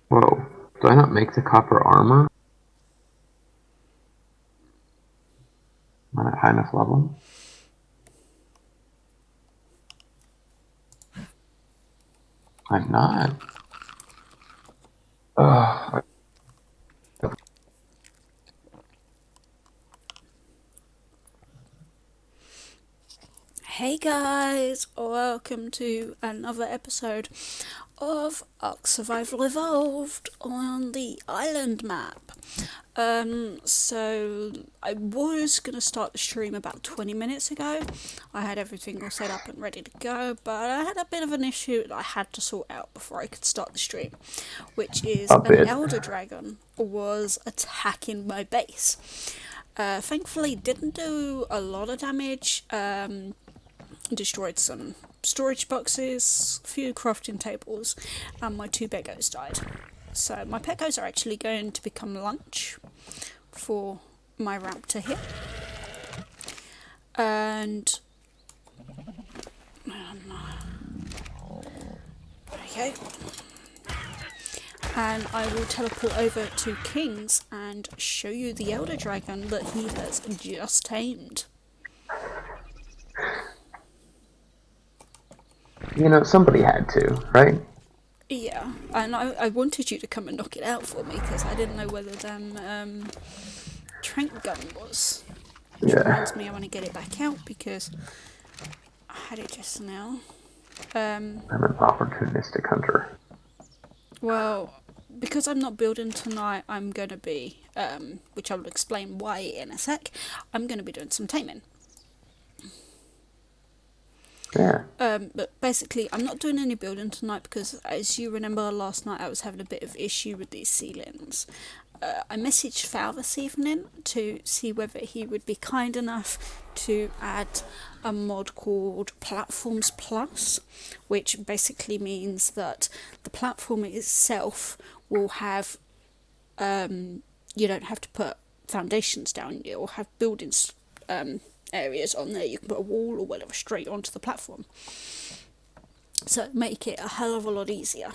Whoa. Do I not make the copper armor? Am I at high enough level? I'm not. Ugh. Hey guys, welcome to another episode of Ark Survival Evolved on the island map. So I was gonna start the stream about 20 minutes ago. I had everything all set up and ready to go, but I had a bit of an issue that I had to sort out before I could start the stream, which is A an bit. elder dragon was attacking my base. Thankfully, didn't do a lot of damage. Destroyed some storage boxes, a few crafting tables, and my 2 beggars died. So my peckos are actually going to become lunch for my raptor here. And okay. And I will teleport over to King's and show you the elder dragon that he has just tamed. You know, somebody had to, right? Yeah, and I wanted you to come and knock it out for me because I didn't know whether Trank gun was. Which Yeah. reminds me, I want to get it back out because I had it just now. I'm an opportunistic hunter. Well, because I'm not building tonight, I'm going to be, which I will explain why in a sec, I'm going to be doing some taming. Yeah. But basically, I'm not doing any building tonight because, as you remember, last night I was having a bit of issue with these ceilings. I messaged Fal this evening to see whether he would be kind enough to add a mod called Platforms Plus, which basically means that the platform itself will have, you don't have to put foundations down or have buildings areas on there. You can put a wall or whatever straight onto the platform. So make it a hell of a lot easier.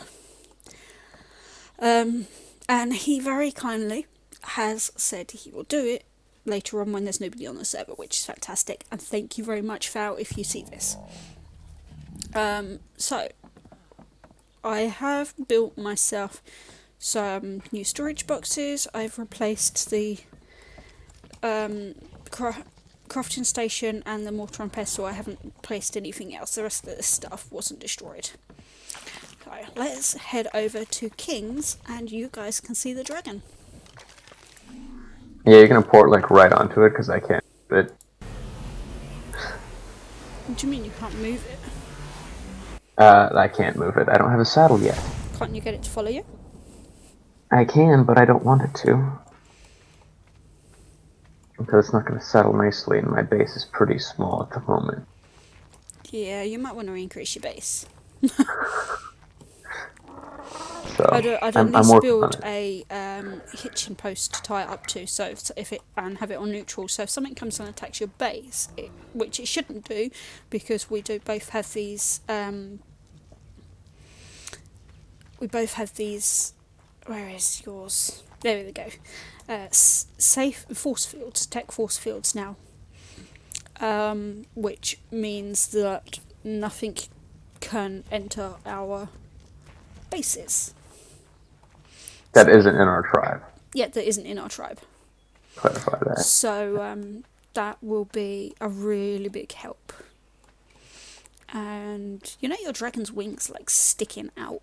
And he very kindly has said he will do it later on when there's nobody on the server, which is fantastic. And thank you very much, Fal, if you see this. So I have built myself some new storage boxes. I've replaced the crafting station and the mortar and pestle. I haven't placed anything else. The rest of this stuff wasn't destroyed. Okay, let's head over to King's and you guys can see the dragon. Yeah, you're gonna port like right onto it because I can't move it. What do you mean you can't move it? I can't move it. I don't have a saddle yet. Can't you get it to follow you? I can, but I don't want it to. Because it's not gonna settle nicely, and my base is pretty small at the moment. Yeah, you might want to increase your base. So I'd at I'm least working on build it. a hitching post to tie it up to, so if it and have it on neutral. So if something comes and attacks your base, which it shouldn't do, because we do both have these. We both have these. Where is yours? There we go. Safe force fields, tech force fields now. Which means that nothing can enter our bases. That isn't in our tribe. Yeah, that isn't in our tribe. Clarify that. So that will be a really big help. And you know your dragon's wings like sticking out.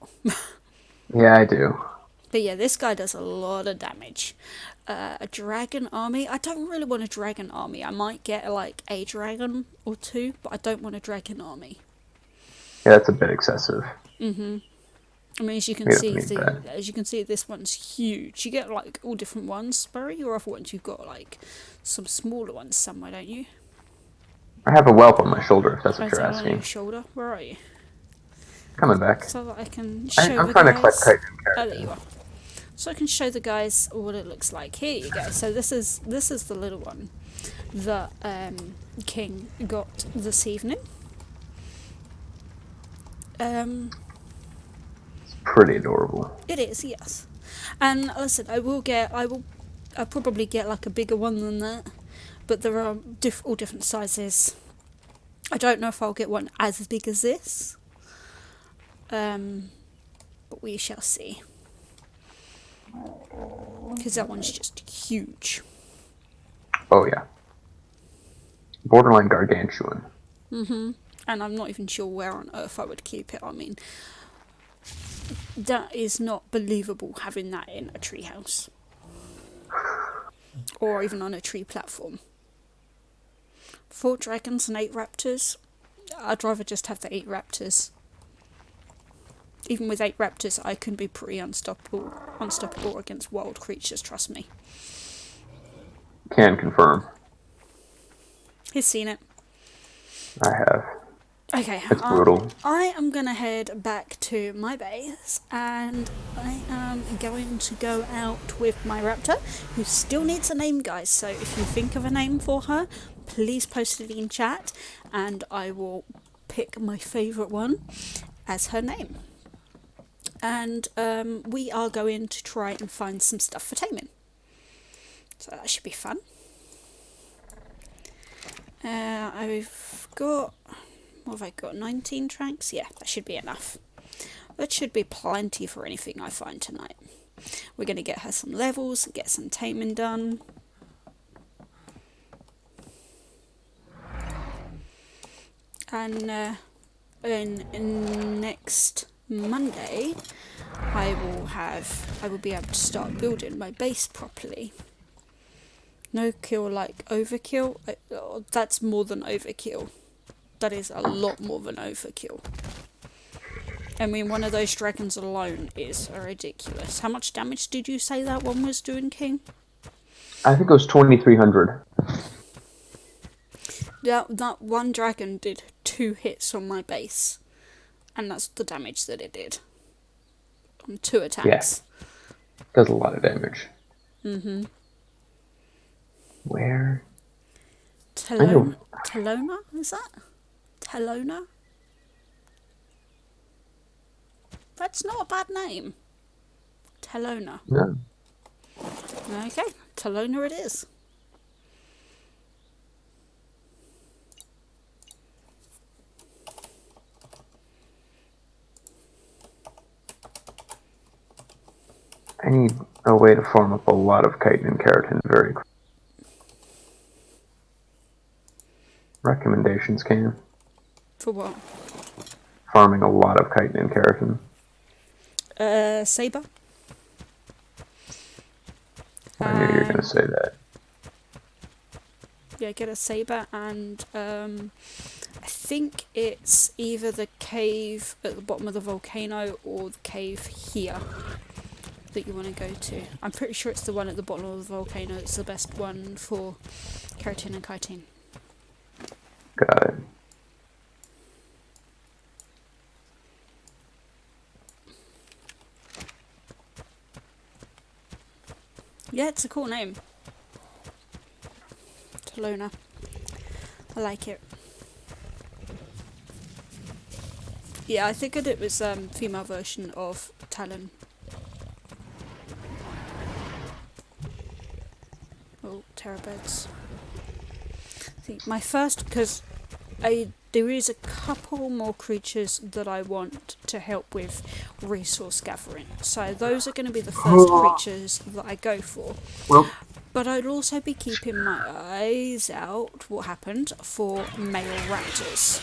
Yeah, I do. But yeah, this guy does a lot of damage. A dragon army. I don't really want a dragon army. I might get like a dragon or two, but I don't want a dragon army. Yeah, that's a bit excessive. I mean, as you can see, this one's huge. You get like all different ones. Barry, your other ones, you've got like some smaller ones somewhere, don't you? I have a whelp on my shoulder, if that's what Is you're that on your asking. shoulder? Where are you? Coming back. So that I can show I'm the trying to collect guys. Titan Oh, there characters. you are. So I can show the guys what it looks like. Here you go. So this is the little one that King got this evening. pretty adorable. It is, yes. And listen, I'll probably get like a bigger one than that. But there are all different sizes. I don't know if I'll get one as big as this. But we shall see. Because that one's just huge. Oh yeah. Borderline gargantuan. And I'm not even sure where on earth I would keep it. I mean, that is not believable having that in a treehouse. Or even on a tree platform. 4 dragons and 8 raptors. I'd rather just have the 8 raptors. Even with 8 raptors, I can be pretty unstoppable against wild creatures, trust me. Can confirm. He's seen it. I have. Okay, It's brutal. I am going to head back to my base, and I am going to go out with my raptor, who still needs a name, guys. So if you think of a name for her, please post it in chat, and I will pick my favourite one as her name. And we are going to try and find some stuff for taming. So that should be fun. I've got... what have I got? 19 tranks? Yeah, that should be enough. That should be plenty for anything I find tonight. We're going to get her some levels, get some taming done. And in next Monday, I will be able to start building my base properly. No kill like overkill. That's more than overkill. That is a lot more than overkill. I mean, one of those dragons alone is ridiculous. How much damage did you say that one was doing, King? I think it was 2,300. That one dragon did 2 hits on my base. And that's the damage that it did. On 2 attacks. Yeah. Does a lot of damage. Mm-hmm. Where? Talona? Is that? Talona? That's not a bad name. Talona. No. Okay, Talona it is. I need a way to farm up a lot of chitin and keratin very quickly. Recommendations, Cam? For what? Farming a lot of chitin and keratin. Saber. I knew you were going to say that. Yeah, get a saber, and I think it's either the cave at the bottom of the volcano or the cave here that you want to go to. I'm pretty sure it's the one at the bottom of the volcano. It's the best one for keratin and chitin. Got it. Yeah, it's a cool name. Talona. I like it. Yeah, I figured it was female version of Talon. Oh, terrabeds. See, my first, because there is a couple more creatures that I want to help with resource gathering. So those are going to be the first creatures that I go for. Well, but I'd also be keeping my eyes out, what happened, for male raptors.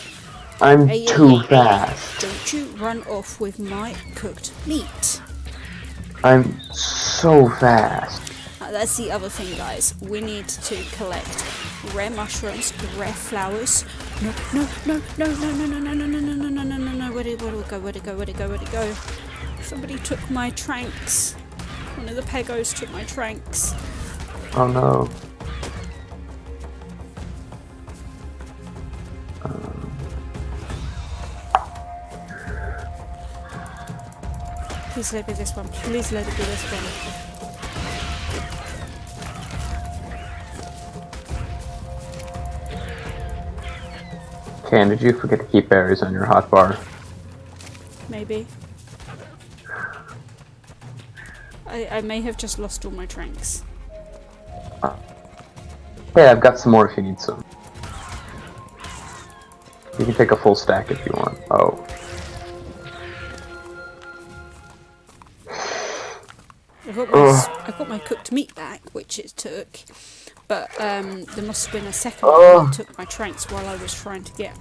I'm too fast. Don't you run off with my cooked meat. I'm so fast. That's the other thing, guys. We need to collect rare mushrooms, rare flowers. No. Where'd it go? Somebody took my tranks. One of the pegos took my tranks. Oh no. Please let it be this one. Please let it be this one. Can, did you forget to keep berries on your hotbar? Maybe. I may have just lost all my tranks. Hey, I've got some more if you need some. You can take a full stack if you want. Oh. I got my cooked meat back, which it took, but there must have been a second one that took my tranks while I was trying to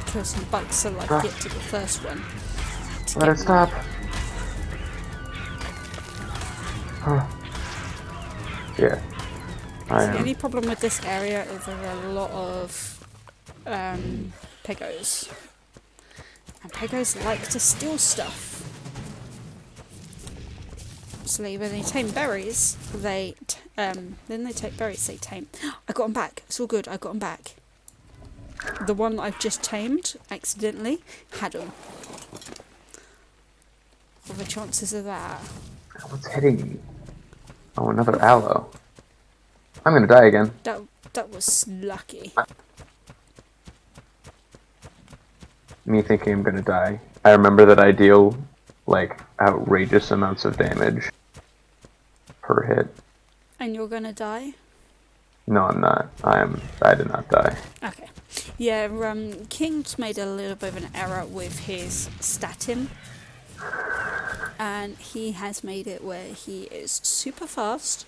kill some bugs so I could get to the first one. Let it stop. Yeah. The only problem with this area is there are a lot of peggos. And peggos like to steal stuff. So when they tame berries, then they take berries they tame. I got them back. It's all good. I got them back. The one that I've just tamed, accidentally, had them. What are the chances of that? What's hitting me? Oh, another aloe. I'm gonna die again. That was lucky. Me thinking I'm gonna die. I remember that I deal, like, outrageous amounts of damage per hit. And you're gonna die? No, I'm not. I did not die. Okay. Yeah, King's made a little bit of an error with his statin. And he has made it where he is super fast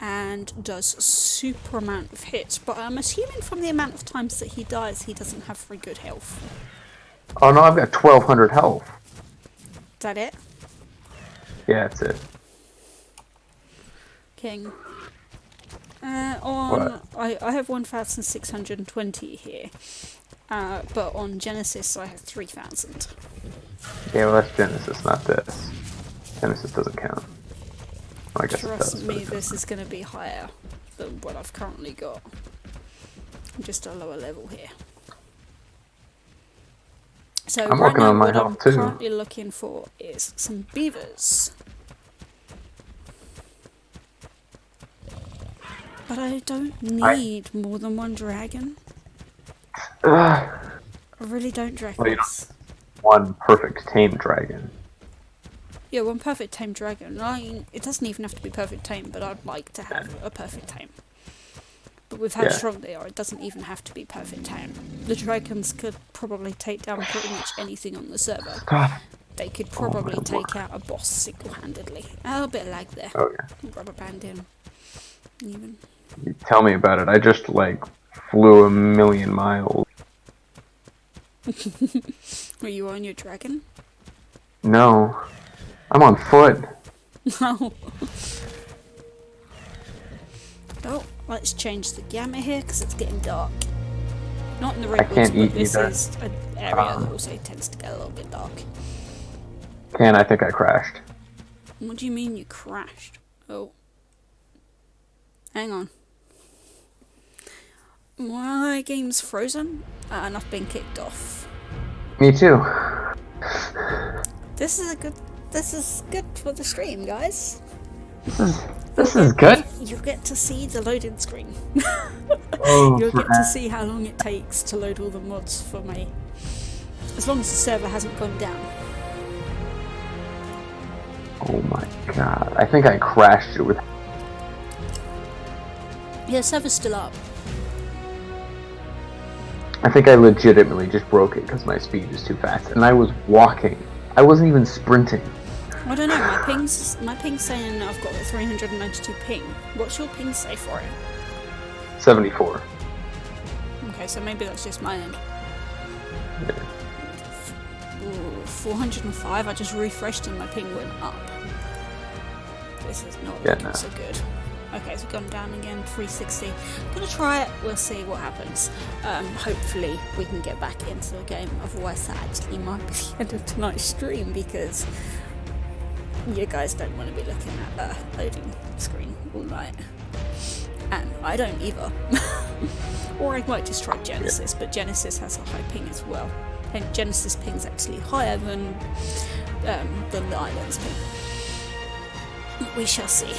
and does super amount of hits. But I'm assuming from the amount of times that he dies, he doesn't have very good health. Oh no, I've got 1200 health. Is that it? Yeah, that's it. King. What? I have 1620 here. But on Genesis I have 3000. Yeah, well that's Genesis, not this. Genesis doesn't count. Well, I guess Trust it does, me, this is going to be higher than what I've currently got. Just a lower level here. So I'm right working now on my what I'm health too. currently looking for is some beavers. But I don't need more than one dragon. I really don't, dragons. Well, you don't one perfect tame dragon. Yeah, one perfect tame dragon. It doesn't even have to be perfect tame, but I'd like to have a perfect tame. But with how strong they are, it doesn't even have to be perfect tame. The dragons could probably take down pretty much anything on the server. They could probably take out a boss single-handedly. A little bit of lag there. Oh yeah. Rubber band in. Even. You tell me about it. I just flew 1,000,000 miles. Were you on your dragon? No. I'm on foot. No. Oh, let's change the gamma here because it's getting dark. Not in the redwoods, but this is an area that also tends to get a little bit dark. I think I crashed. What do you mean you crashed? Oh. Hang on. My game's frozen and I've been kicked off. Me too. This is good for the stream, guys. This is good. You get to see the loading screen. Oh, You'll get to see how long it takes to load all the mods for me. As long as the server hasn't gone down. Oh my god. I think I crashed it with... Yeah, the server's still up. I think I legitimately just broke it because my speed is too fast. And I was walking. I wasn't even sprinting. I don't know, my ping's saying I've got a 392 ping. What's your ping say for it? 74. Okay, so maybe that's just my end. Yeah. Ooh, 405, I just refreshed and my ping went up. This is not looking so good. Okay, so gone down again, 360. I'm gonna try it, we'll see what happens. Hopefully we can get back into the game, otherwise that actually might be the end of tonight's stream because you guys don't want to be looking at a loading screen all night. And I don't either. Or I might just try Genesis, but Genesis has a high ping as well. And Genesis ping's actually higher than the island's ping. We shall see.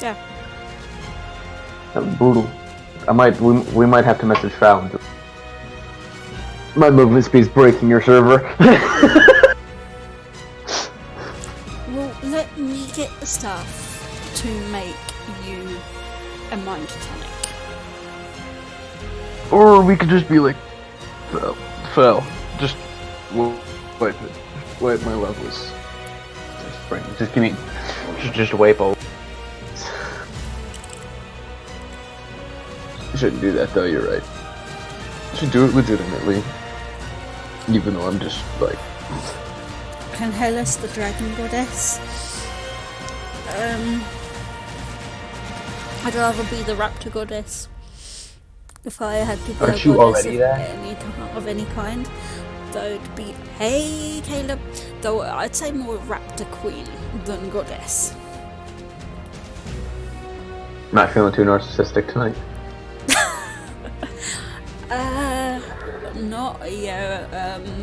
Yeah. Brutal. We might have to message Fallon. My movement speed's breaking your server. get the stuff to make you a mind tonic. Or we could just be like, Phil, just wipe it. Wipe my levels. Just give me, just wipe all. You shouldn't do that though, you're right. You should do it legitimately. Even though I'm just like... Can Hellas, the dragon goddess? I'd rather be the raptor goddess. If I had to be Aren't a you goddess already of any kind, though it'd be, hey Caleb, though I'd say more raptor queen than goddess. Not feeling too narcissistic tonight.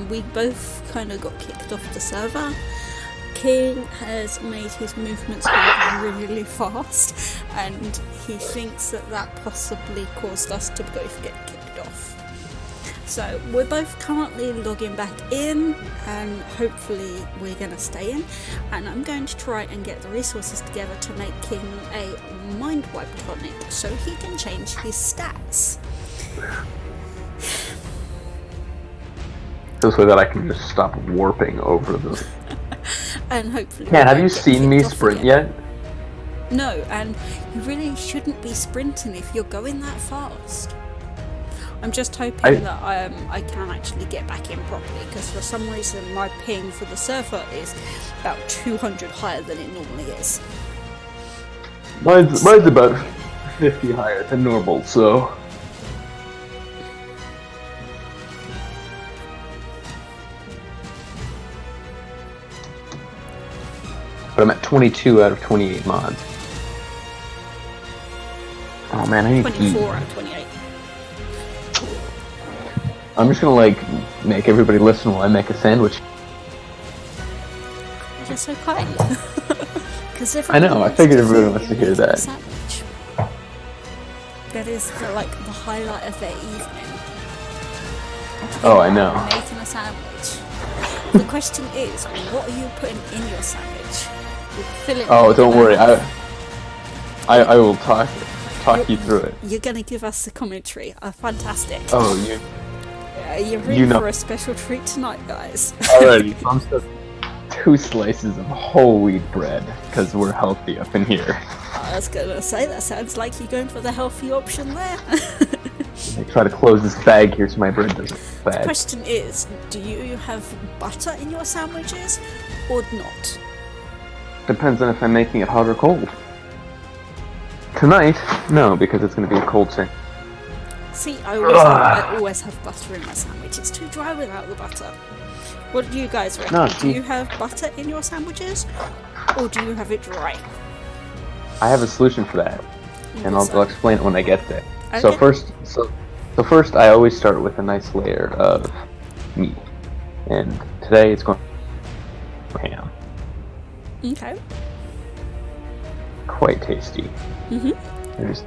We both kind of got kicked off the server. King has made his movements really fast, and he thinks that possibly caused us to both get kicked off. So we're both currently logging back in, and hopefully we're going to stay in, and I'm going to try and get the resources together to make King a mind wipe tonic so he can change his stats. Just so that I can just stop warping over them. And hopefully... Yeah, have you seen me sprint yet? No, and you really shouldn't be sprinting if you're going that fast. I'm just hoping that I can actually get back in properly, because for some reason my ping for the server is about 200 higher than it normally is. Mine's about 50 higher than normal, so... But I'm at 22 out of 28 mods. Oh man, I need 24 out of 28. I'm just gonna like make everybody listen while I make a sandwich. You're so kind. I know, I figured everybody wants to hear that. Sandwich. That is the highlight of their evening. Oh, I know. Making a sandwich. The question is, what are you putting in your sandwich? Oh, don't worry. I will talk you through it. You're gonna give us the commentary. Fantastic. Oh, you're in for a special treat tonight, guys. Alrighty, so I'm still 2 slices of whole wheat bread because we're healthy up in here. I was gonna say, that sounds like you're going for the healthy option there. I try to close this bag here so my bread doesn't bag. The question is, do you have butter in your sandwiches or not? Depends on if I'm making it hot or cold. Tonight, no, because it's going to be a cold sandwich. See, I always have butter in my sandwich. It's too dry without the butter. What do you guys reckon? No, do you have butter in your sandwiches, or do you have it dry? I have a solution for that, and I'll explain it when I get there. Okay. So first, I always start with a nice layer of meat, and today it's going to be ham. Okay. Quite tasty. There's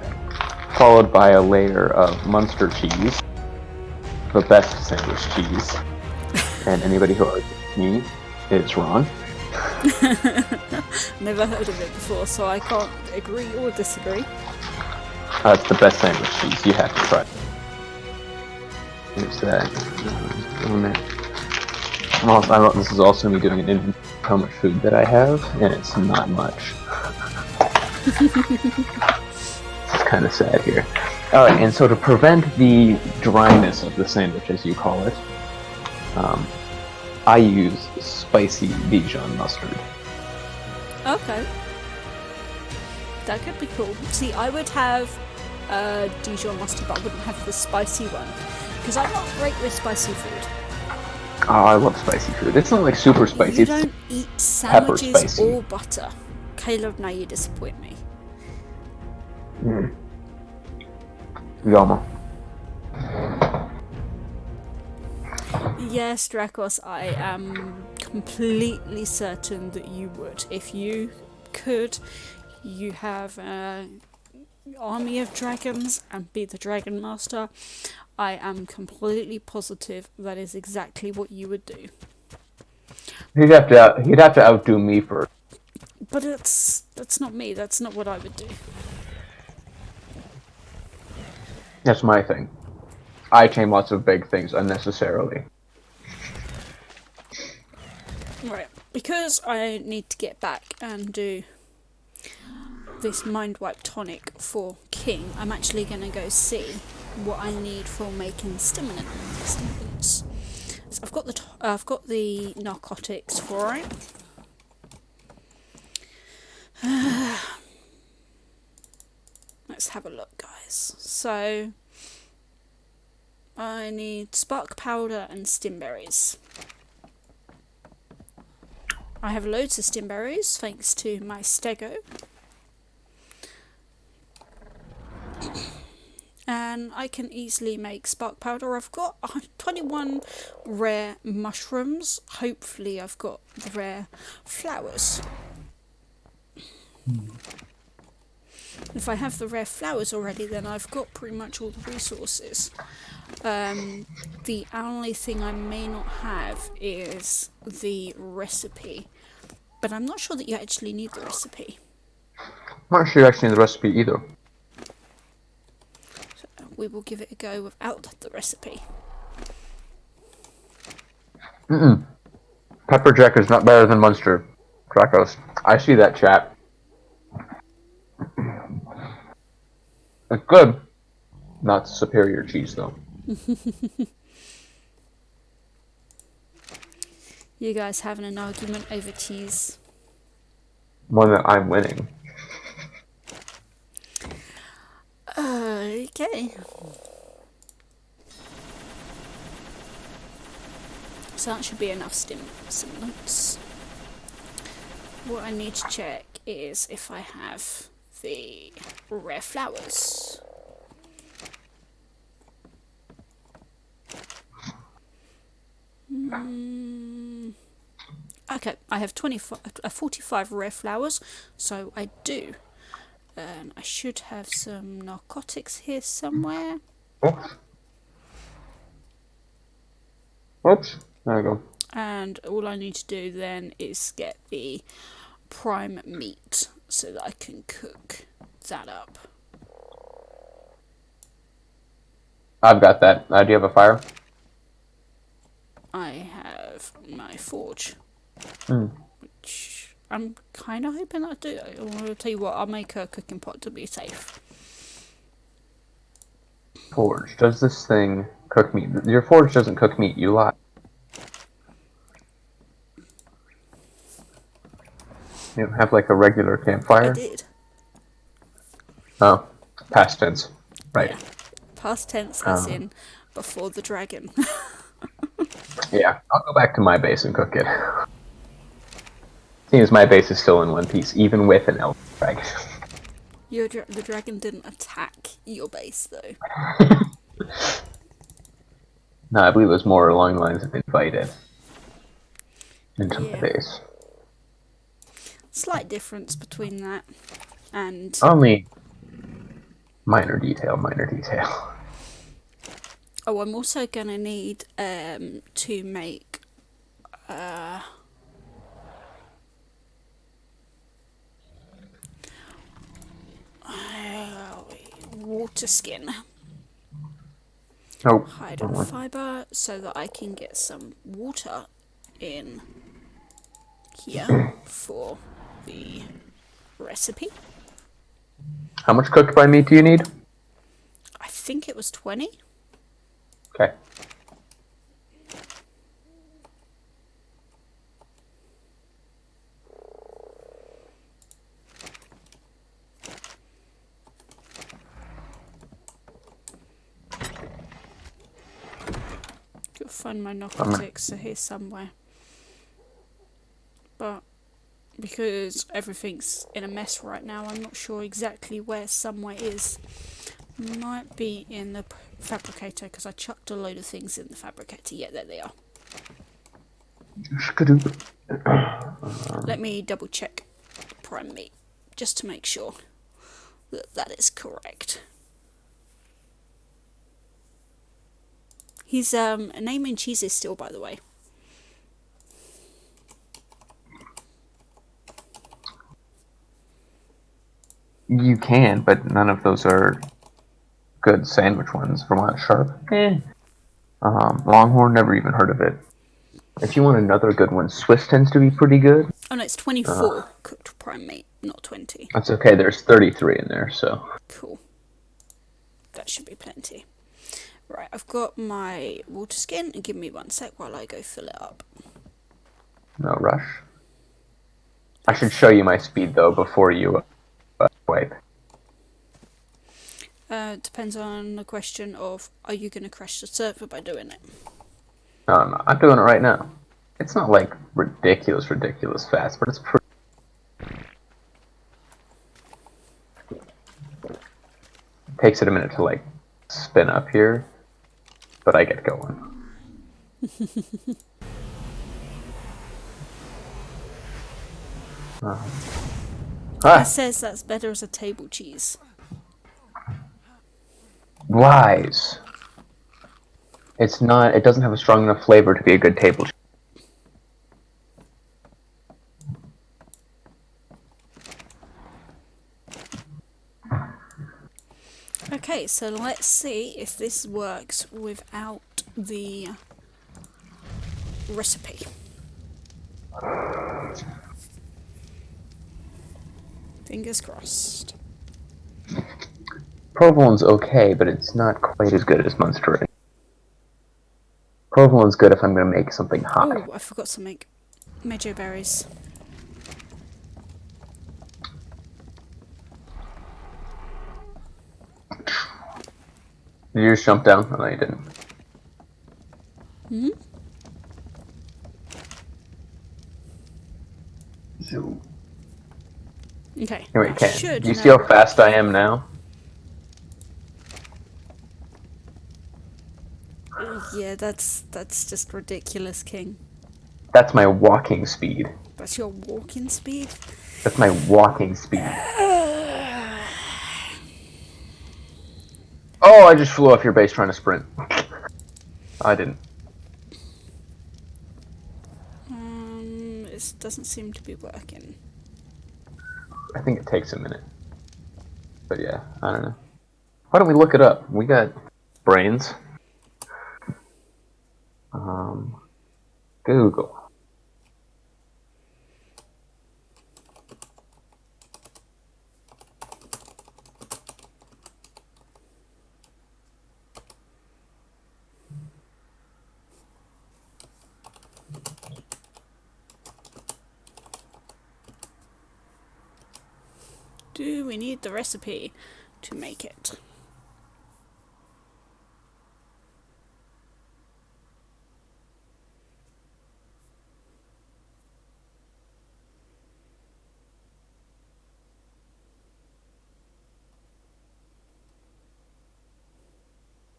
followed by a layer of Munster cheese, the best sandwich cheese. And anybody who argues with me is wrong. Never heard of it before, so I can't agree or disagree. It's the best sandwich cheese. You have to try it. There's that. This is also me doing an inventory of how much food that I have, and it's not much. It's kind of sad here. Alright, and so to prevent the dryness of the sandwich, as you call it, I use spicy Dijon mustard. Okay. That could be cool. See, I would have Dijon mustard, but I wouldn't have the spicy one, because I'm not great with spicy food. Oh, I love spicy food. It's not like super spicy. You don't eat sandwiches or butter. Caleb, now you disappoint me. Yama. Yes, Dracos, I am completely certain that you would. If you could, you have an army of dragons and be the Dragon Master, I am completely positive that is exactly what you would do. He'd have to outdo me first. But that's not me. That's not what I would do. That's my thing. I tame lots of big things unnecessarily. Right. Because I need to get back and do this mind wipe tonic for King, I'm actually going to go see what I need for making stimulants. So I've got the narcotics for it. Let's have a look, guys. So I need spark powder and stimberries. I have loads of stimberries thanks to my stego. And I can easily make spark powder. I've got 21 rare mushrooms. Hopefully I've got the rare flowers. If I have the rare flowers already, then I've got pretty much all the resources. The only thing I may not have is the recipe. But I'm not sure that you actually need the recipe. I'm not sure you actually need the recipe either. So we will give it a go without the recipe. Pepperjack is not better than Munster. Dracos. I see that, chat. It's good. Not superior cheese, though. You guys having an argument over cheese? One that I'm winning. Okay. So that should be enough stimulants. What I need to check is if I have the rare flowers. Okay, I have 45 rare flowers, so I do. And I should have some narcotics here somewhere. Oops. There we go. And all I need to do then is get the prime meat so that I can cook that up. I've got that. Do you have a fire? I have my forge, Mm. which I'm kind of hoping I do. I'll tell you what, I'll make a cooking pot to be safe. Forge. Does this thing cook meat? Your forge doesn't cook meat, you lie. You don't have like a regular campfire? I did. Oh, past tense. Right. Yeah. Past tense as in before the dragon. Yeah, I'll go back to my base and cook it. Seems my base is still in one piece, even with an elf dragon. The dragon didn't attack your base though. No, I believe it was more along the lines of invited into my base. Slight difference between that and... Only minor detail, minor detail. Oh, I'm also going to need to make water skin. Oh, Hide and fiber so that I can get some water in here for the recipe. how much cooked by meat do you need? I think it was 20. Okay. You'll find my narcotics are here somewhere. But because everything's in a mess right now, I'm not sure exactly where somewhere is. Might be in the fabricator because I chucked a load of things in the fabricator. Yeah, there they are. Let me double check the prime meat just to make sure that that is correct. His name and cheese is still, by the way. You can, but none of those are good sandwich ones. Vermont Sharp? Longhorn, never even heard of it. If you want another good one, Swiss tends to be pretty good. Oh no, it's 24 cooked prime meat, not 20. That's okay, there's 33 in there, so... Cool. That should be plenty. Right, I've got my water skin, and give me 1 sec while I go fill it up. No rush. I should show you my speed, though, before you wipe. Depends on the question of, are you going to crash the server by doing it? No, I'm doing it right now. It's not, like, ridiculous fast, but it's pretty... It takes it a minute to, like, spin up here, but I get going. It says that's better as a table cheese. Lies. It's not. It doesn't have a strong enough flavor to be a good table cheese. Okay, so let's see if this works without the recipe. Fingers crossed. Provolone's okay, but it's not quite as good as Munster. Provolone's good if I'm going to make something hot. Oh, I forgot to make mejo berries. Did you just jump down? Oh, no, you didn't. Hmm? So. Okay. Here, wait, Ken. Do you know. see how fast I am now? Yeah, that's just ridiculous, King. That's my walking speed. That's your walking speed? That's my walking speed. Oh, I just flew off your base trying to sprint. I didn't. It doesn't seem to be working. I think it takes a minute. But yeah, I don't know. Why don't we look it up? We got brains. Google. Do we need the recipe to make it?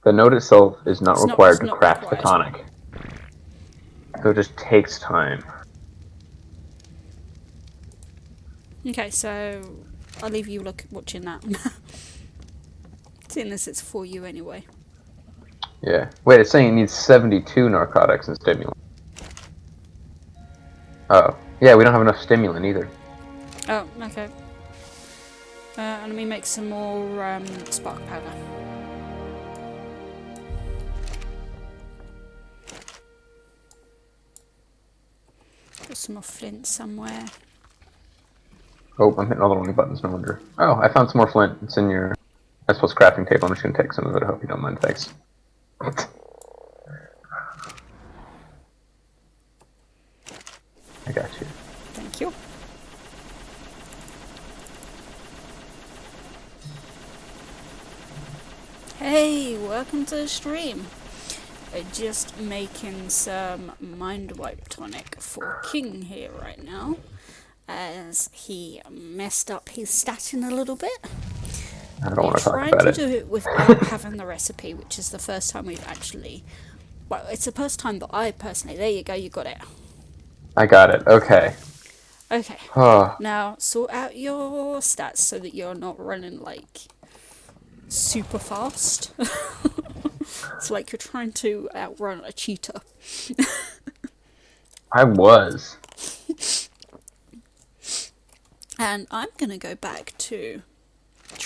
The note itself is not required to craft required. the tonic. So it just takes time. Okay, so I'll leave you watching that. Seeing as it's for you anyway. Yeah. Wait, it's saying it needs 72 narcotics and stimulant. Oh. Yeah, we don't have enough stimulant either. Oh, okay. Let me make some more spark powder. Got some more flint somewhere. Oh, I'm hitting all the wrong buttons, no wonder. Oh, I found some more flint. It's in your... I suppose crafting table. I'm just gonna take some of it. I hope you don't mind. Thanks. I got you. Thank you. Hey, welcome to the stream. Just making some mind wipe tonic for King here right now, as he messed up his statting a little bit. I don't want to talk about We're trying it. to do it without having the recipe, which is the first time we've actually... Well, it's the first time that I personally... There you go, you got it. I got it. Okay. Okay. Oh. Now, sort out your stats so that you're not running, like, super fast. It's like you're trying to outrun a cheetah. I was. And I'm going to go back to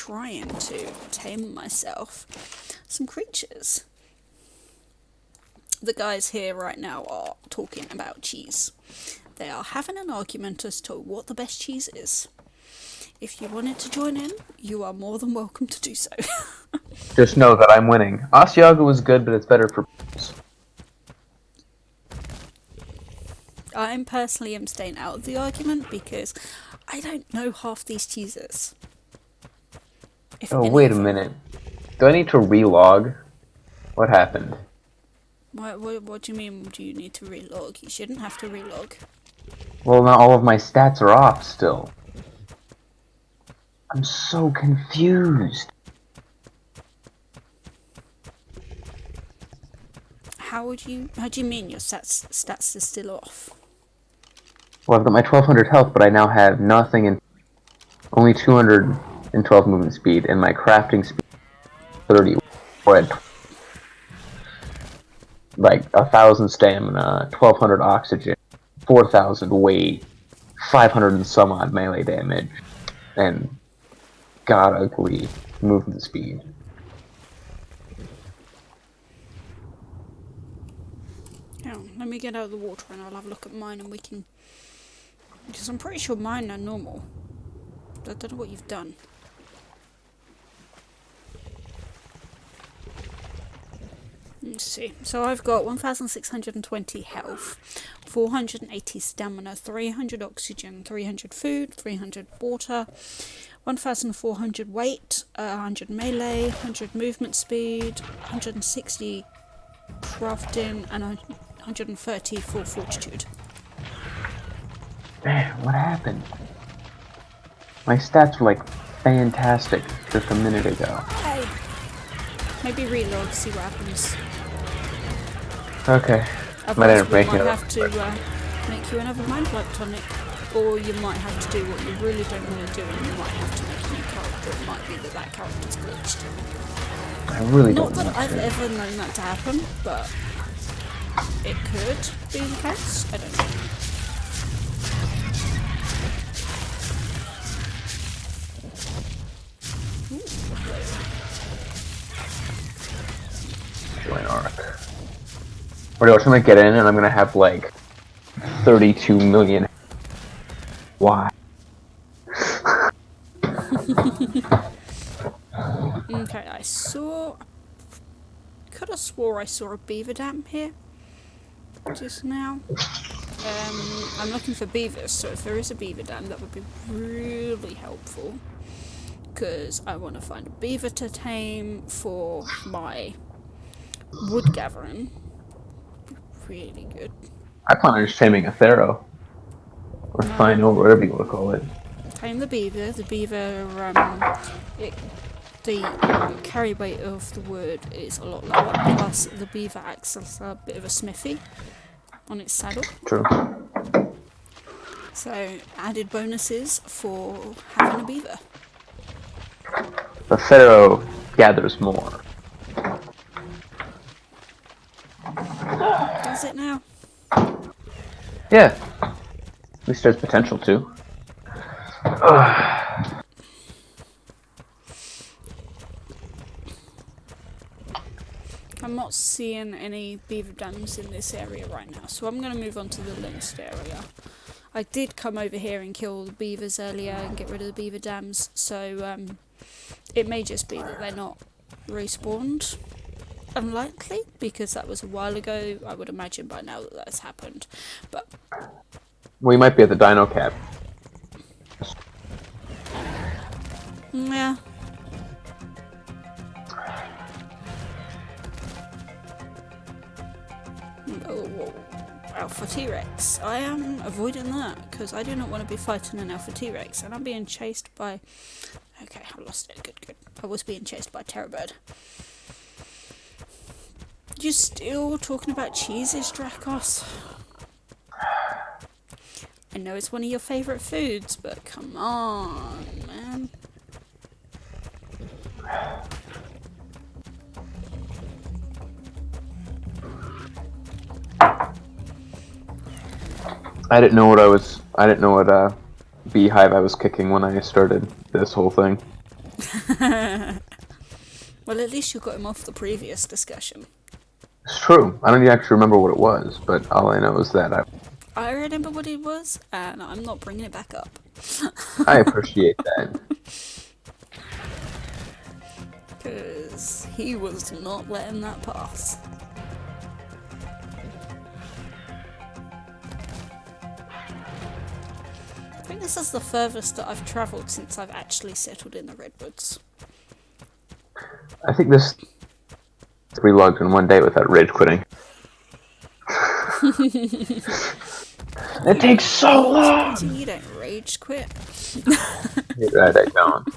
trying to tame myself some creatures. The guys here right now are talking about cheese. They are having an argument as to what the best cheese is. If you wanted to join in, you are more than welcome to do so. Just know that I'm winning. Asiago is good, but it's better for... I personally am staying out of the argument because I don't know half these cheeses. Oh, wait a minute. Do I need to relog? What happened? What do you mean, do you need to relog? You shouldn't have to relog. Well, now all of my stats are off still. I'm so confused. How do you mean your stats are still off? Well, I've got my 1200 health, but I now have nothing and only 212 movement speed, and my crafting speed 30. Or at like 1,000 stamina, 1,200 oxygen, 4,000 weight, 500 and some odd melee damage, and god ugly movement speed. Yeah, let me get out of the water and I'll have a look at mine and we can... Because I'm pretty sure mine are normal. I don't know what you've done. Let's see. So I've got 1,620 health, 480 stamina, 300 oxygen, 300 food, 300 water, 1,400 weight, 100 melee, 100 movement speed, 160 crafting, and 130 for fortitude. Man, what happened? My stats were like fantastic just a minute ago. Hey! Maybe reload, see what happens. Okay. Otherwise we might have to make you another mind blood tonic. Or you might have to do what you really don't want to do and you might have to make a new character. It might be that character's glitched. I really don't Not that want I've to. ever known that to happen, but it could be the case. I don't know. Join Ark. Or do I gonna get in and I'm gonna have like 32 million. Why? Okay, I could have swore I saw a beaver dam here just now. I'm looking for beavers, so if there is a beaver dam, that would be really helpful. Because I want to find a beaver to tame for my wood gathering. Really good. I plan on just taming a Thero. Or Thino, whatever you want to call it. Tame the beaver. The beaver, the carry weight of the wood is a lot lower. Plus, the beaver acts as a bit of a smithy on its saddle. True. So, added bonuses for having a beaver. The Thero gathers more. Does it now? Yeah. At least there's potential to. I'm not seeing any beaver dams in this area right now, so I'm going to move on to the next area. I did come over here and kill the beavers earlier and get rid of the beaver dams, so it may just be that they're not respawned. Unlikely, because that was a while ago. I would imagine by now that that's happened, but... We might be at the dino cap. Yeah. Oh, Alpha T-Rex. I am avoiding that, because I do not want to be fighting an Alpha T-Rex, and I'm being chased by... Okay, I lost it. Good. I was being chased by Terrorbird. You still talking about cheeses, Dracos? I know it's one of your favourite foods, but come on, man. I didn't know what beehive I was kicking when I started this whole thing. Well, at least you got him off the previous discussion. It's true. I don't actually remember what it was, but all I know is that I remember what it was, and I'm not bringing it back up. I appreciate that. Because he was not letting that pass. I think this is the furthest that I've travelled since I've actually settled in the Redwoods. I think this 3 logs in one day without rage quitting. It takes so long! You don't rage quit. You're right, I don't.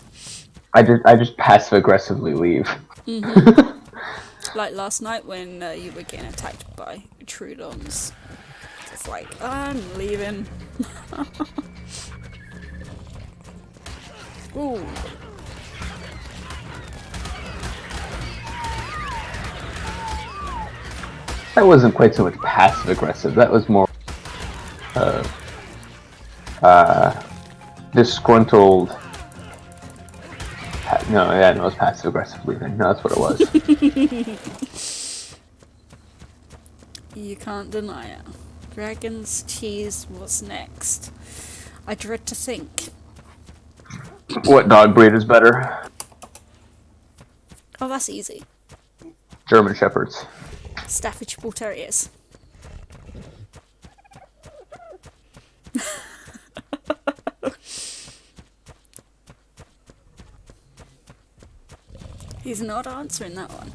I just passive aggressively leave. Like last night when you were getting attacked by Trudons. It's like, I'm leaving. Ooh. That wasn't quite so much passive aggressive. That was more disgruntled. No, it was passive aggressive leaving. No, that's what it was. You can't deny it. Dragon's cheese was next. I dread to think. What dog breed is better? Oh, that's easy. German Shepherds. Staffordshire Bull Terriers. He's not answering that one.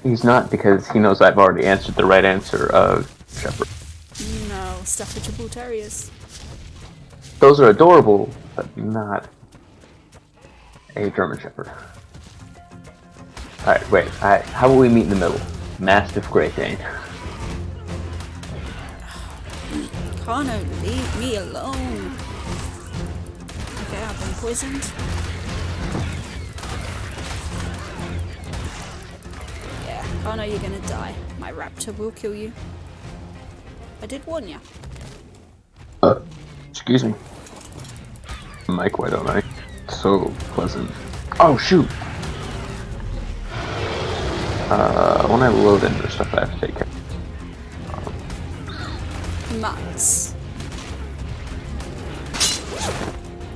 He's not, because he knows I've already answered the right answer of Shepherd. No, Staffordshire Bull Terriers. Those are adorable, but not a German Shepherd. Alright, wait. How will we meet in the middle? Mastiff Great Dane. Kano, leave me alone. Okay, I've been poisoned. Yeah, Kano, you're gonna die. My raptor will kill you. I did warn you. Excuse me. Mike, why don't I? So pleasant. Oh, shoot! When I load in, there's stuff I have to take care of. Mutts.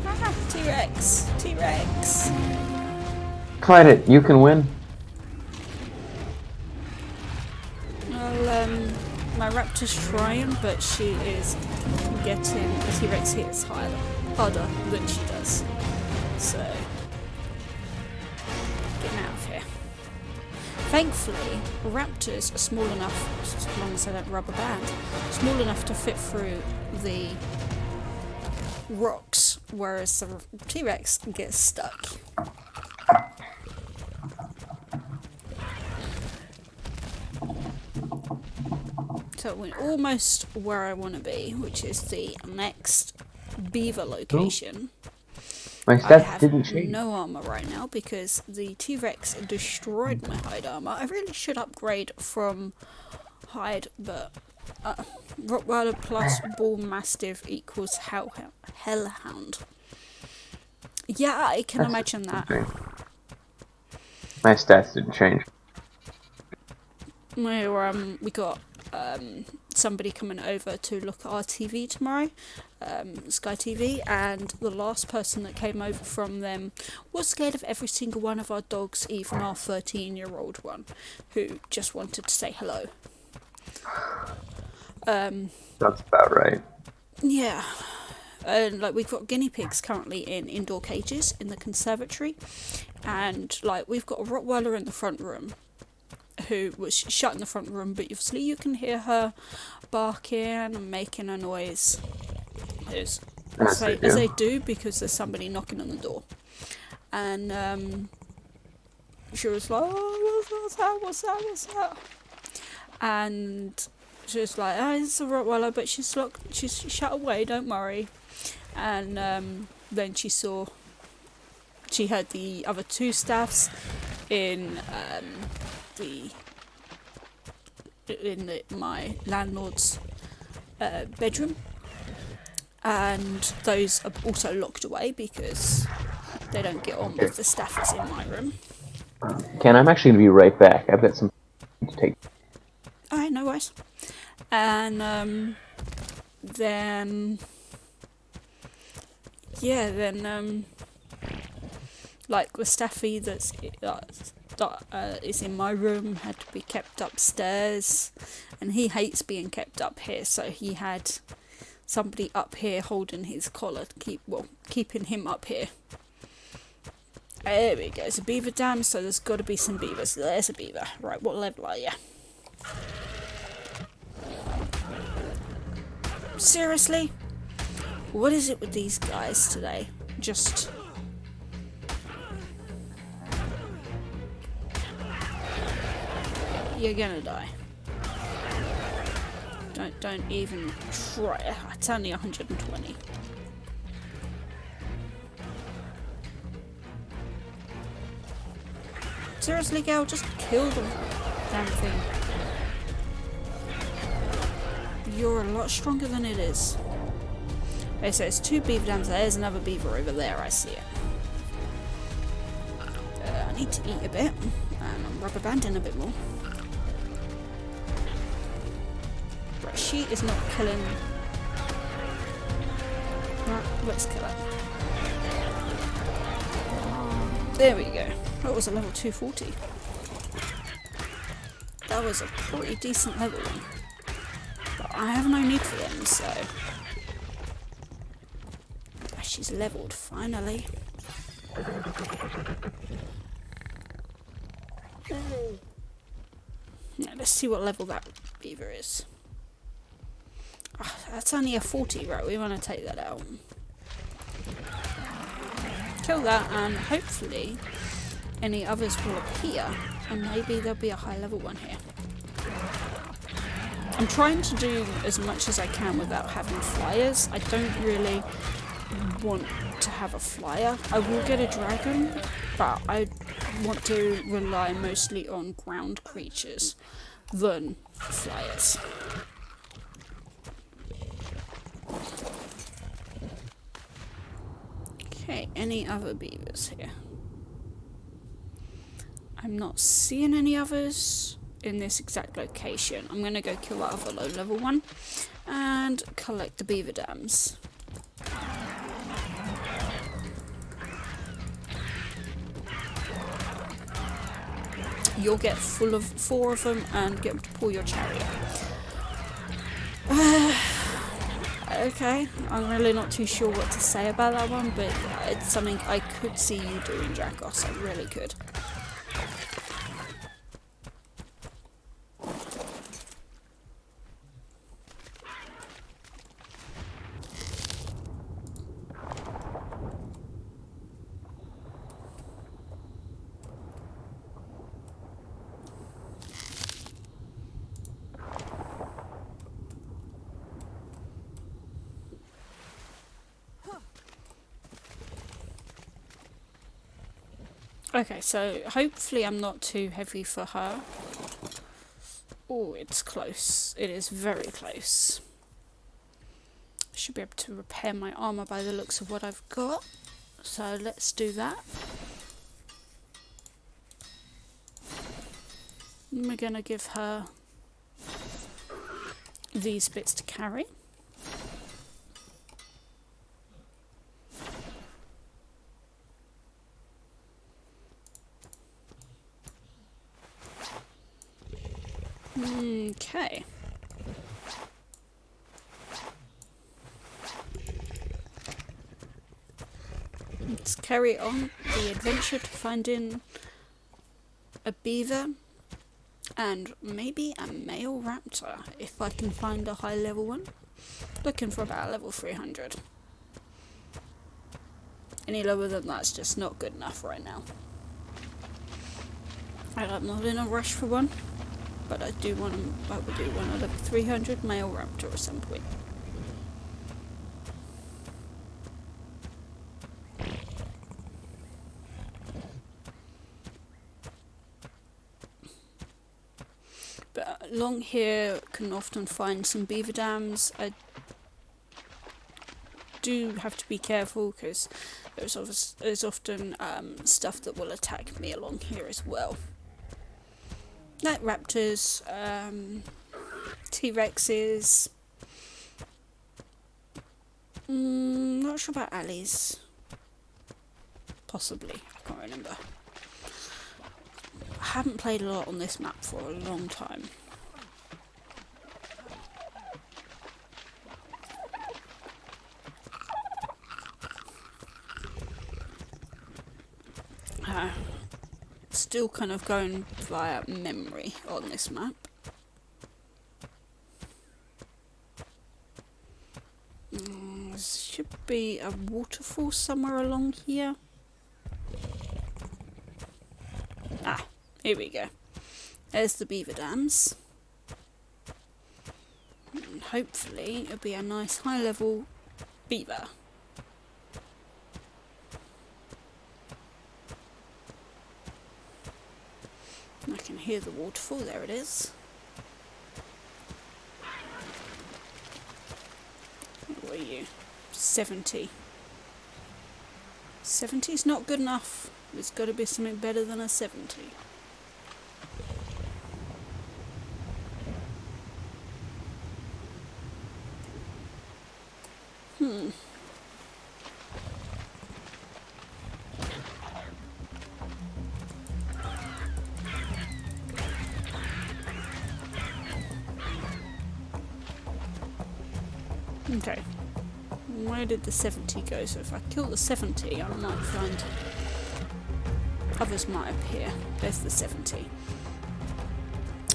Ah, T-Rex! T-Rex! Fight it, you can win. Well, my raptor's trying, but she is getting the T-Rex hits harder than she does. So, getting out of here. Thankfully, raptors are small enough, as long as they don't rubber band, small enough to fit through the rocks, whereas the T-Rex gets stuck. So we're almost where I want to be, which is the next beaver location. My I stats have didn't change. no armor right now because the T-Rex destroyed my hide armor. I really should upgrade from hide, but Rottweiler plus Bull Mastiff equals Hellhound. Yeah, I can imagine that. My stats didn't change. We got somebody coming over to look at our TV tomorrow, Sky TV, and the last person that came over from them was scared of every single one of our dogs, even our 13-year-old one, who just wanted to say hello. That's about right. Yeah. And like we've got guinea pigs currently in indoor cages in the conservatory, and like we've got a Rottweiler in the front room who was shut in the front room, but obviously you can hear her barking and making a noise as they do, because there's somebody knocking on the door. And she was like, oh, what's that? And she was like, oh, it's a Rottweiler, but she's shut away, don't worry. And then she heard the other two staffs in my landlord's bedroom, and those are also locked away because They don't get on Okay. with the staffers in my room. Ken, I'm actually going to be right back. I've got some to take. Alright, no worries. And then yeah, then like the staffy that is in my room had to be kept upstairs, and he hates being kept up here, so he had somebody up here holding his collar to keeping him up here. There we go. It's a beaver dam, so there's got to be some beavers. There's a beaver. Right, what level are you? Seriously? What is it with these guys today? Just... You're gonna die. Don't even try. It's only 120. Seriously, girl, just kill the damn thing. You're a lot stronger than it is. Okay, so it's 2 beaver dams. There's another beaver over there. I see it. I need to eat a bit, and I'm rubber banding a bit more. Right, she is not killing. Right, let's kill her. There we go. That was a level 240. That was a pretty decent level one. But I have no need for them, so... She's leveled, finally. Now, let's see what level that beaver is. Oh, that's only a 40, right? We want to take that out. Kill that, and hopefully any others will appear, and maybe there'll be a high level one here. I'm trying to do as much as I can without having flyers. I don't really want to have a flyer. I will get a dragon, but I want to rely mostly on ground creatures than flyers. Okay, any other beavers here? I'm not seeing any others in this exact location. I'm gonna go kill that other low level one and collect the beaver dams. You'll get full of 4 of them and get to pull your chariot. Okay, I'm really not too sure what to say about that one, but it's something I could see you doing, Dracos. I really could. Okay, so hopefully I'm not too heavy for her. Oh, it's close. It is very close. I should be able to repair my armor by the looks of what I've got. So let's do that. And we're gonna give her these bits to carry. Okay. Let's carry on the adventure to finding a beaver and maybe a male raptor if I can find a high level one. Looking for about level 300. Any lower than that's just not good enough right now. And I'm not in a rush for one. But I would do want a level 300 male raptor at some point. But along here can often find some beaver dams. I do have to be careful because there's often stuff that will attack me along here as well. Like raptors, T-Rexes. Not sure about alleys. Possibly, I can't remember. I haven't played a lot on this map for a long time. Still kind of going via memory on this map. There should be a waterfall somewhere along here. Ah, here we go. There's the beaver dams. And hopefully it'll be a nice high level beaver. I can hear the waterfall, there it is. What are you? 70. 70 is not good enough. There's got to be something better than a 70. Okay, where did the 70 go? So if I kill the 70, I might find others might appear. There's the 70.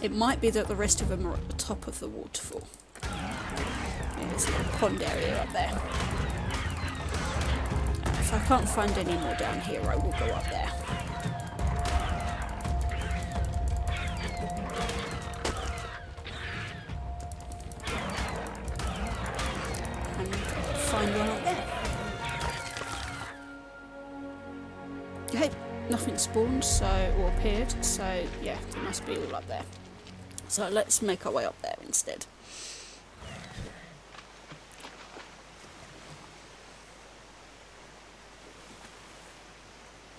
It might be that the rest of them are at the top of the waterfall. Yeah, there's a little pond area up there. If I can't find any more down here, I will go up there. Find one up there. Okay, nothing spawned, or appeared, so yeah, they must be all up there. So let's make our way up there instead.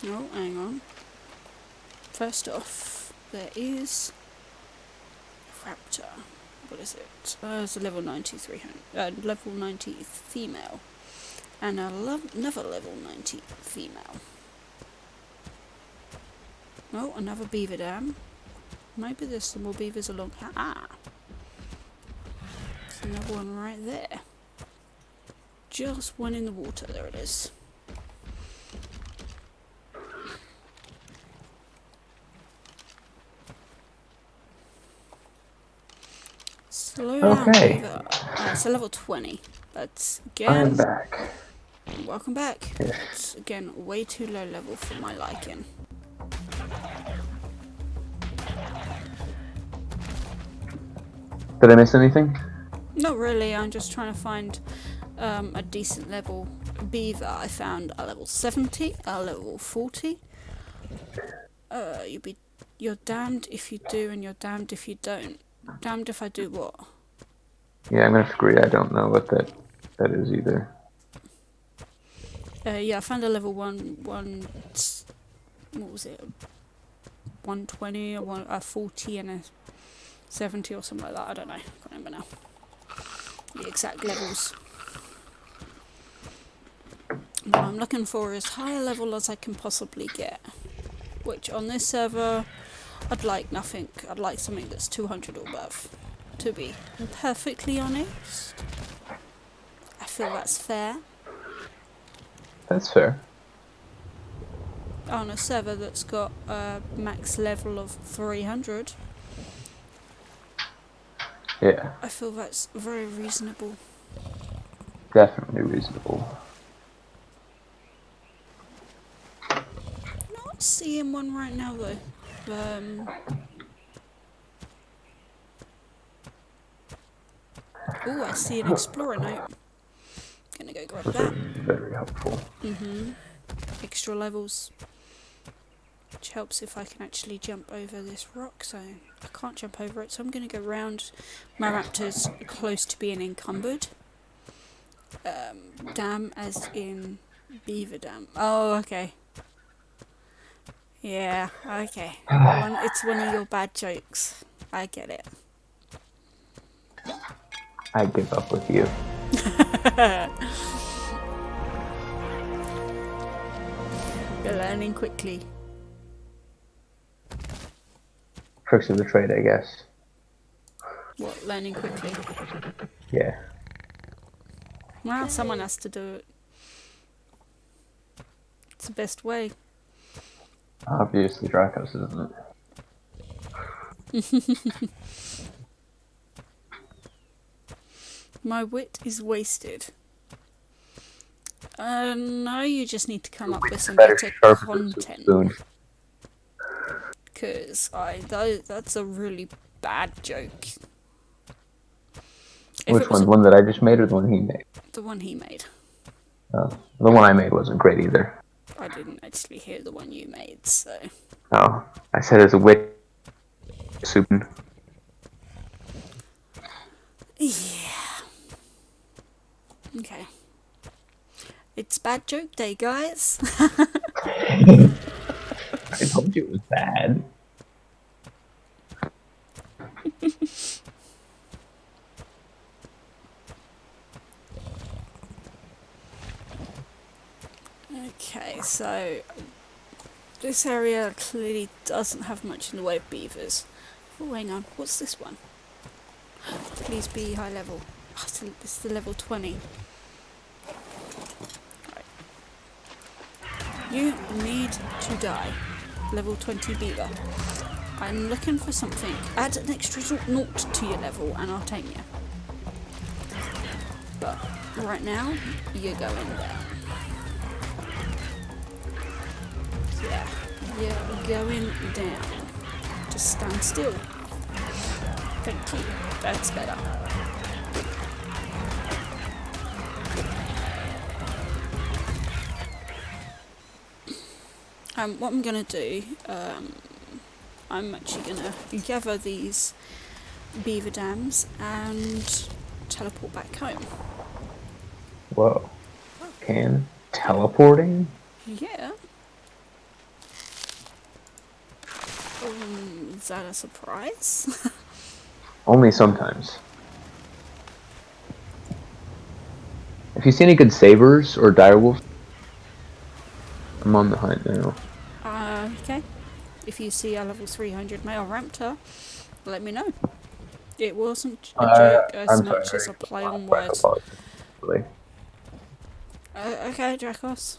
Oh, hang on. First off, there is Raptor. What is it? It's a level 93, level 90 female, and another level 90 female. Oh, another beaver dam. Maybe there's some more beavers along here. Ah, there's another one right there. Just one in the water. There it is. Slow down, Okay. beaver. It's a level 20. That's I'm again. back. Welcome back. Yes. It's again way too low level for my liking. Did I miss anything? Not really. I'm just trying to find a decent level beaver. I found a level 70, a level 40. You're damned if you do, and you're damned if you don't. Damned if I do what? Yeah, I'm gonna have to agree. I don't know what that is either. Yeah, I found a level one. What was it? 120, a 40, and a 70 or something like that. I don't know. I can't remember now. The exact levels. What I'm looking for is high level as I can possibly get. Which on this server, I'd like nothing. I'd like something that's 200 or above. To be perfectly honest, I feel that's fair. That's fair. On a server that's got a max level of 300, Yeah, I feel that's very reasonable. definitely reasonable. Not seeing one right now though. Oh, I see an explorer note. Gonna go grab that. Very helpful. Extra levels. Which helps if I can actually jump over this rock, so I can't jump over it, so I'm going to go round my raptors close to being encumbered. Dam as in beaver dam. Oh, okay. Yeah, okay. It's one of your bad jokes. I get it. I give up with you. You're learning quickly. Tricks of the trade, I guess. What, learning quickly? Yeah. Well, someone has to do it. It's the best way. Obviously, Dracos isn't. My wit is wasted. No, you just need to come up with some better content. Because that's a really bad joke. Which one? The one that I just made or the one he made? The one he made. Oh, the one I made wasn't great either. I didn't actually hear the one you made, so... Oh, I said it's a wit soup. Yeah. Okay. It's bad joke day, guys. I told you it was bad. Okay, so this area clearly doesn't have much in the way of beavers. Oh, hang on, what's this one? Please be high level. Oh, it's the level 20. Right. You need to die. Level 20 beaver. I'm looking for something. Add an extra 0 to your level and I'll tame you. But right now, you're going down. Yeah, you're going down. Just stand still. Thank you. That's better. What I'm gonna do, I'm actually gonna gather these beaver dams and teleport back home. Whoa. Teleporting? Yeah. Is that a surprise? Only sometimes. If you see any good sabers or direwolves, I'm on the hunt now. Okay. If you see a level 300 male raptor, let me know. It wasn't a joke as much as a play on words. Okay, Dracos.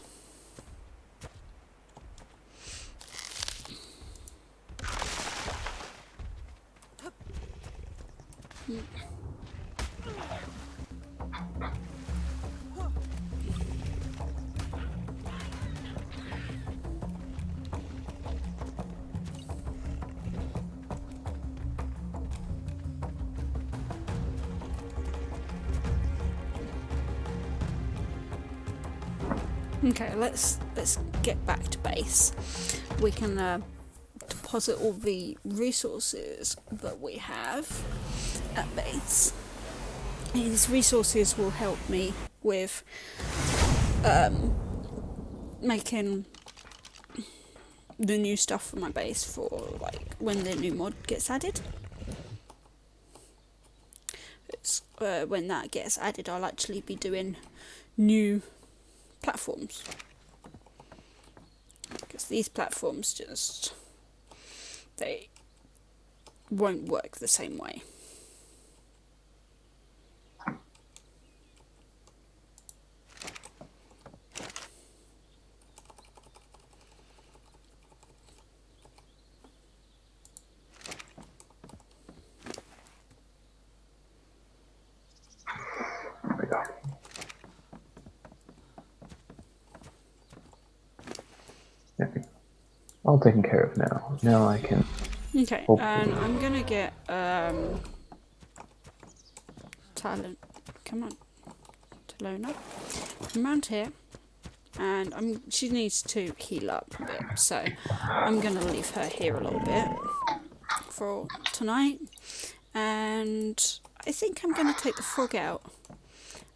Okay, let's get back to base. We can deposit all the resources that we have at base. These resources will help me with making the new stuff for my base for like when the new mod gets added. When that gets added, I'll actually be doing new platforms, because these platforms they won't work the same way. There we go. All taken care of now. Now I can... Okay, and I'm gonna get Talent. Come on, Talona. Come around here, and she needs to heal up a bit, so I'm gonna leave her here a little bit for tonight. And I think I'm gonna take the frog out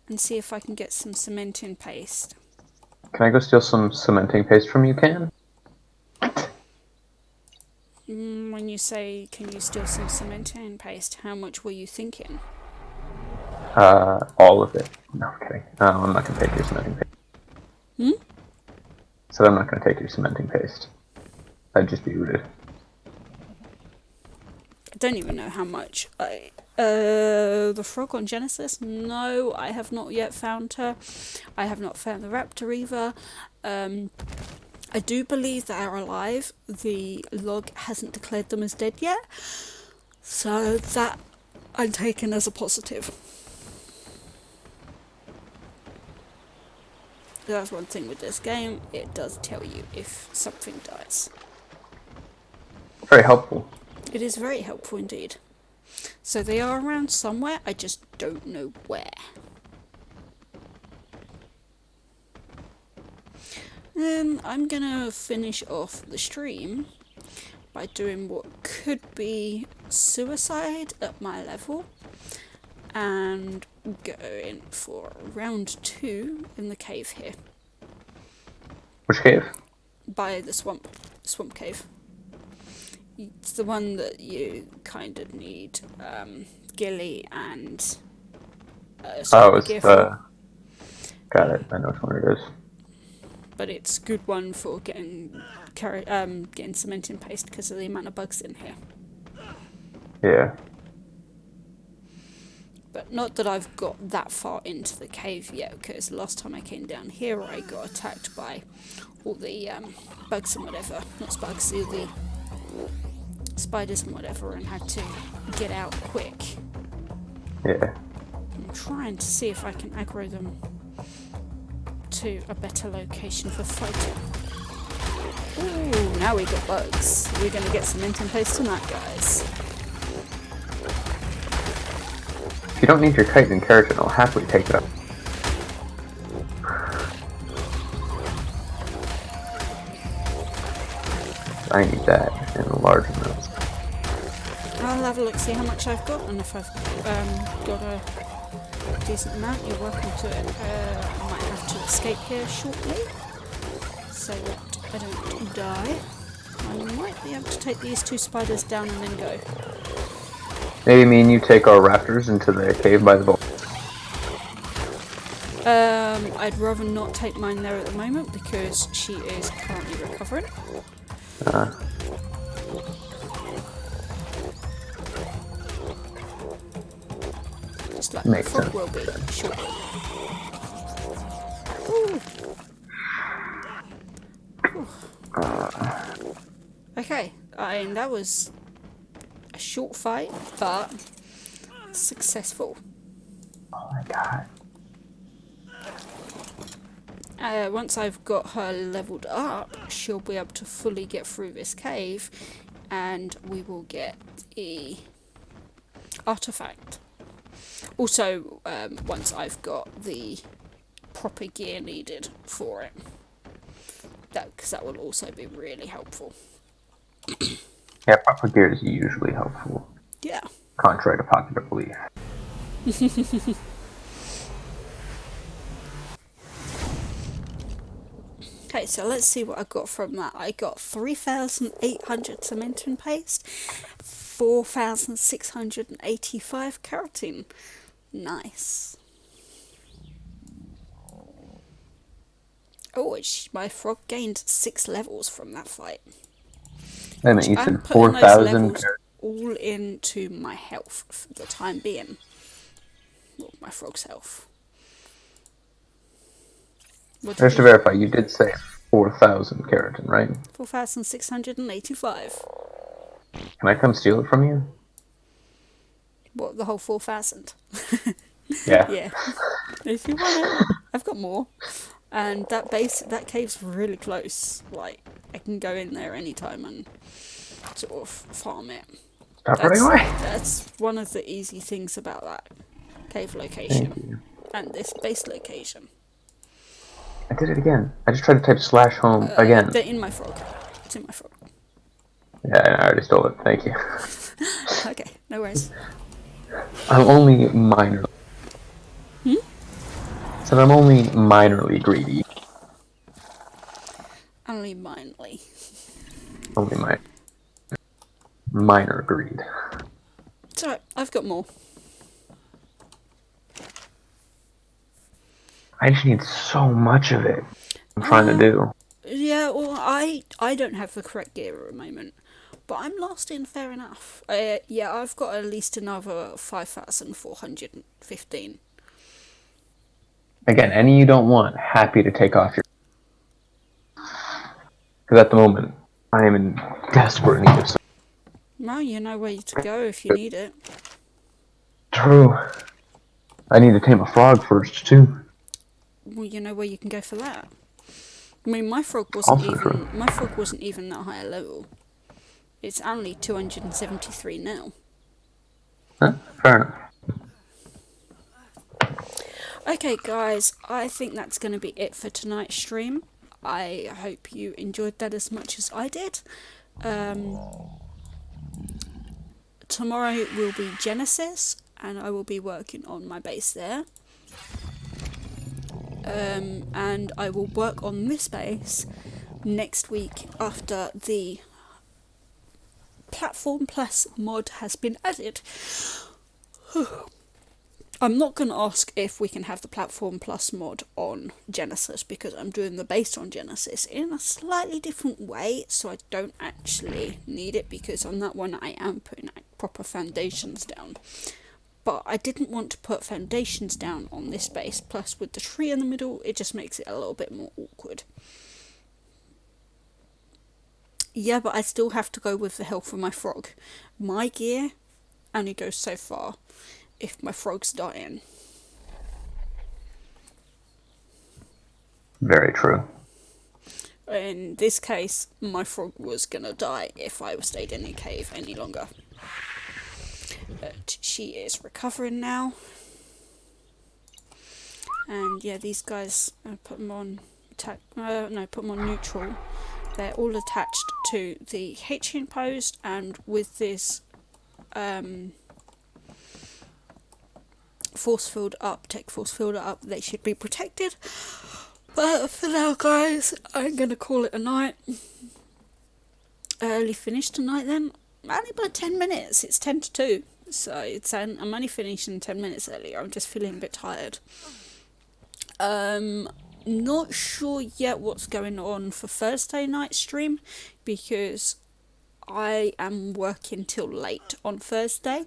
and see if I can get some cementing paste. Can I go steal some cementing paste from you, Can? When you say, can you steal some cementing paste, how much were you thinking? All of it. No, I'm kidding. I'm not gonna take your cementing paste. Said I'm not gonna take your cementing paste. That'd just be rude. I don't even know how much. The frog on Genesis? No, I have not yet found her. I have not found the raptor either. I do believe they are alive. The log hasn't declared them as dead yet. So that I'm taking as a positive. That's one thing with this game. It does tell you if something dies. Very helpful. It is very helpful indeed. So they are around somewhere, I just don't know where. Then I'm gonna finish off the stream by doing what could be suicide at my level and going for round 2 in the cave here. Which cave? By the swamp cave. It's the one that you kind of need ghillie and It's gear for. Got it. I know which one it is. But it's a good one for getting cementing paste because of the amount of bugs in here. Yeah. But not that I've got that far into the cave yet, because last time I came down here I got attacked by all the bugs and whatever. Not bugs, the spiders and whatever, and had to get out quick. Yeah. I'm trying to see if I can aggro them to a better location for fighting. Ooh, now we got bugs. We're going to get some cementing paste tonight, guys. If you don't need your kite and keratin, I'll happily take it up. I need that in large amounts. I'll have a look, see how much I've got, and if I've got a decent amount, you're welcome to it. I might have to escape here shortly, so that I don't die. I might be able to take these 2 spiders down and then go. Maybe me and you take our raptors into the cave by the boat. I'd rather not take mine there at the moment because she is currently recovering. Just like Makes the frog sense. will be shortly. Okay, that was a short fight, but successful. Oh my god. Once I've got her leveled up, she'll be able to fully get through this cave, and we will get the artifact. Also, once I've got the proper gear needed for it, because that will also be really helpful. Yeah, proper gear is usually helpful. Yeah. Contrary to popular belief. Okay, so let's see what I got from that. I got 3,800 cementing paste, 4,685 keratin. Nice. Oh, my frog gained 6 levels from that fight. Wait a minute, you said putting those 4,000 levels all into my health for the time being. Well, my frog's health. Just to verify, you did say 4,000 keratin, right? 4,685. Can I come steal it from you? What, the whole 4,000? Yeah. Yeah. If you want it, I've got more. And that cave's really close. Like, I can go in there anytime and sort of farm it. Stop running away! That's one of the easy things about that cave location. Thank you. And this base location. I did it again. I just tried to type /home again. They're in my frog. It's in my frog. Yeah, I already stole it. Thank you. Okay, no worries. I'm only minor. So I'm only minorly greedy. Only minorly. Only my minor greed. It's alright, I've got more. I just need so much of it. I'm trying to do. Yeah, well, I don't have the correct gear at the moment, but I'm last in fair enough. Yeah, I've got at least another 5,415. Again, any you don't want, happy to take off your. Because at the moment, I am in desperate need of. Well, you know where to go if you need it. True. I need to tame a frog first too. Well, you know where you can go for that. I mean, my frog wasn't Also true. even that high a level. It's only 273 now. Huh? Fair enough. Okay, guys, I think that's going to be it for tonight's stream. I hope you enjoyed that as much as I did. Tomorrow will be Genesis, and I will be working on my base there. And I will work on this base next week after the Platform Plus mod has been added. I'm not going to ask if we can have the Platform Plus mod on Genesis because I'm doing the base on Genesis in a slightly different way, so I don't actually need it because on that one I am putting proper foundations down. But I didn't want to put foundations down on this base, plus with the tree in the middle, it just makes it a little bit more awkward. Yeah, but I still have to go with the health of my frog. My gear only goes so far if my frog's dying. Very true. In this case, my frog was gonna die if I stayed in the cave any longer. But she is recovering now. And yeah, these guys, put them on put them on neutral. They're all attached to the hatching post, and with this force field up, they should be protected. But for now, guys, I'm gonna call it a night. Early finish tonight then. Only by 10 minutes. It's 10 to 2. So I'm only finishing 10 minutes earlier. I'm just feeling a bit tired. Not sure yet what's going on for Thursday night stream because I am working till late on Thursday,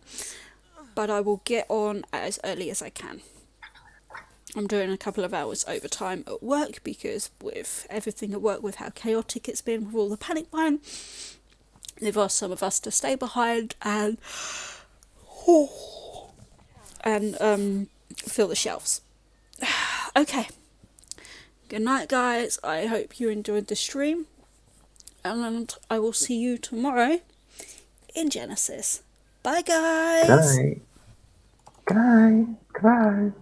but I will get on as early as I can. I'm doing a couple of hours overtime at work because with everything at work, with how chaotic it's been with all the panic buying, they've asked some of us to stay behind and fill the shelves. Okay. Good night, guys. I hope you enjoyed the stream, and I will see you tomorrow in Genesis. Bye, guys. Good night. Good night. Goodbye.